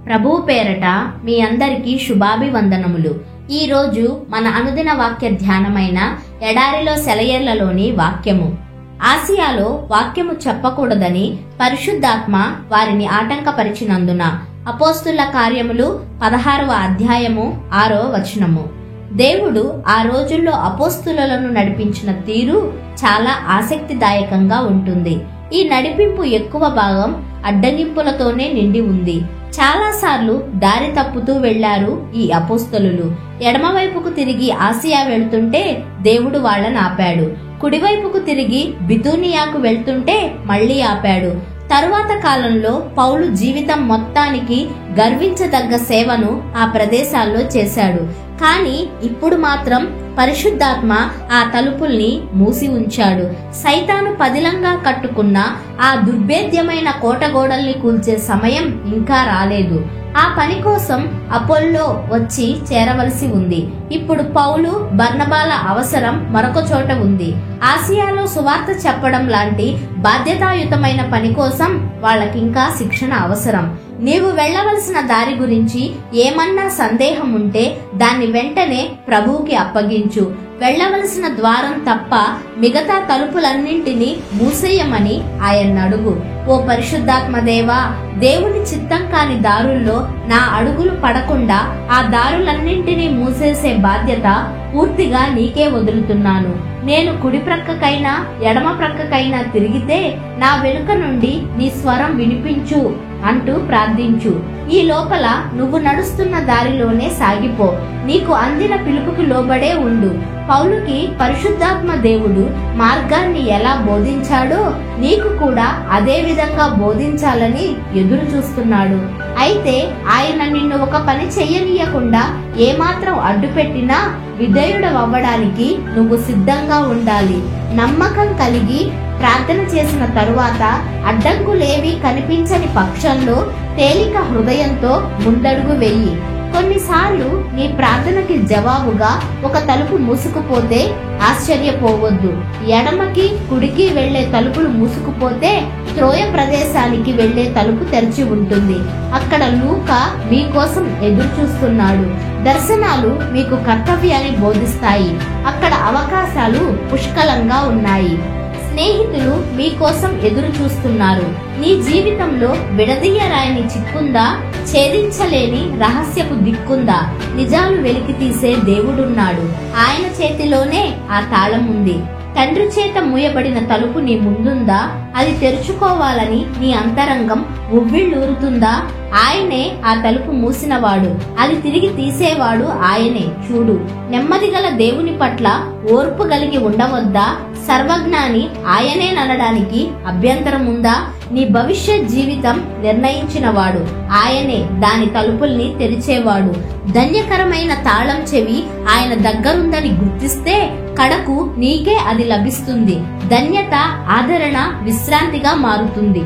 ప్రభువు పేరట మీ అందరికీ శుభాభివందనములు. ఈ రోజు మన అనుదిన వాక్య ధ్యానమైన ఎడారిలో సెలయేర్లలోని వాక్యము. ఆసియాలో వాక్యము చెప్పకూడదని పరిశుద్ధాత్మ వారిని ఆటంకపరిచినందున. అపోస్తుల కార్యములు 16వ అధ్యాయము 6వ వచనము. దేవుడు ఆ రోజుల్లో అపోస్తులను నడిపించిన తీరు చాలా ఆసక్తిదాయకంగా ఉంటుంది. ఈ నడిపింపు ఎక్కువ భాగం అడ్డగింపులతోనే నిండి ఉంది. చాలాసార్లు దారి తప్పుతూ వెళ్లారు ఈ అపోస్తలులు. ఎడమవైపుకు తిరిగి ఆసియా వెళ్తుంటే దేవుడు వాళ్ళని ఆపాడు. కుడివైపుకు తిరిగి బితూనియాకు వెళ్తుంటే మళ్లీ ఆపాడు. తరువాత కాలంలో పౌలు జీవితం మొత్తానికి గర్వించదగ్గ సేవను ఆ ప్రదేశాల్లో చేశాడు. కానీ ఇప్పుడు మాత్రం పరిశుద్ధాత్మ ఆ తలుపుల్ని మూసి ఉంచాడు. సైతాను పదిలంగా కట్టుకున్న ఆ దుర్భేద్యమైన కోటగోడల్ని కూల్చే సమయం ఇంకా రాలేదు. ఆ పని కోసం అపోల్లో వచ్చి చేరవలసి ఉంది. ఇప్పుడు పౌలు బర్నబాల అవసరం మరొక చోట ఉంది. ఆసియాలో సువార్త చెప్పడం లాంటి బాధ్యతాయుతమైన పని కోసం వాళ్ళకింకా శిక్షణ అవసరం. నీవు వెళ్లవలసిన దారి గురించి ఏమన్నా సందేహం ఉంటే దాన్ని వెంటనే ప్రభువుకి అప్పగించు. వెళ్లవలసిన ద్వారం తప్ప మిగతా తలుపులన్నింటినీ మూసేయమని ఆయన అడుగు. ఓ పరిశుద్ధాత్మ దేవా, దేవుని చిత్తం కాని దారుల్లో నా అడుగులు పడకుండా ఆ దారులన్నింటినీ మూసేసే బాధ్యత పూర్తిగా నీకే వదులుతున్నాను. నేను కుడి ప్రక్కకైనా ఎడమ ప్రక్కకైనా తిరిగితే నా వెనుక నుండి నీ స్వరం వినిపించు అంటూ ప్రార్థించు. ఈ లోపల నువ్వు నడుస్తున్న దారిలోనే సాగిపో. నీకు అందిన పిలుపుకి లోబడే ఉండు. పౌలుకి పరిశుద్ధాత్మ దేవుడు మార్గాన్ని ఎలా బోధించాడో నీకు కూడా అదే విధంగా బోధించాలని ఎదురు చూస్తున్నాడు. అయితే ఆయన నిన్ను ఒక పని చెయ్యనీయకుండా ఏమాత్రం అడ్డుపెట్టినా విధేయుడవ్వడానికి నువ్వు సిద్ధంగా ఉండాలి. నమ్మకం కలిగి ప్రార్థన చేసిన తరువాత అడ్డంకులేవి కనిపించని పక్షంలో తేలిక హృదయంతో ముందడుగు వెయ్యి. కొన్నిసార్లు నీ ప్రార్థనకి జవాబుగా ఒక తలుపు మూసుకుపోతే ఆశ్చర్యపోవద్దు. ఎడమకి కుడికి వెళ్లే తలుపులు మూసుకుపోతే త్రోయ ప్రదేశానికి వెళ్లే తలుపు తెరిచి ఉంటుంది. అక్కడ లూకా మీకోసం ఎదురు చూస్తున్నాడు. దర్శనాలు మీకు కర్తవ్యాన్ని బోధిస్తాయి. అక్కడ అవకాశాలు పుష్కలంగా ఉన్నాయి. స్నేహితులు మీకోసం ఎదురు చూస్తున్నారు. నీ జీవితంలో విడదీయరాయని చిక్కుందా? ఛేదించలేని రహస్యపు దిక్కుందా? నిజాలు వెలికి తీసే దేవుడున్నాడు. ఆయన చేతిలోనే ఆ తాళం ఉంది. తండ్రి చేత మూయబడిన తలుపు నీ ముందుందా? అది తెరుచుకోవాలని నీ అంతరంగం ఉవ్విళ్ళూరుతుందా? ఆయనే ఆ తలుపు మూసినవాడు. అది తిరిగి తీసేవాడు ఆయనే. చూడు, నెమ్మదిగల దేవుని పట్ల ఓర్పు కలిగి ఉండవద్దా? సర్వజ్ఞాని ఆయనేననడానికి అభ్యంతరం ఉందా? నీ భవిష్యత్ జీవితం నిర్ణయించినవాడు ఆయనే. దాని తలుపుల్ని తెరిచేవాడు. ధన్యకరమైన తాళం చెవి ఆయన దగ్గరుందని గుర్తిస్తే కడకు నీకే అది లభిస్తుంది. ధన్యత, ఆదరణ, విశ్రాంతిగా మారుతుంది.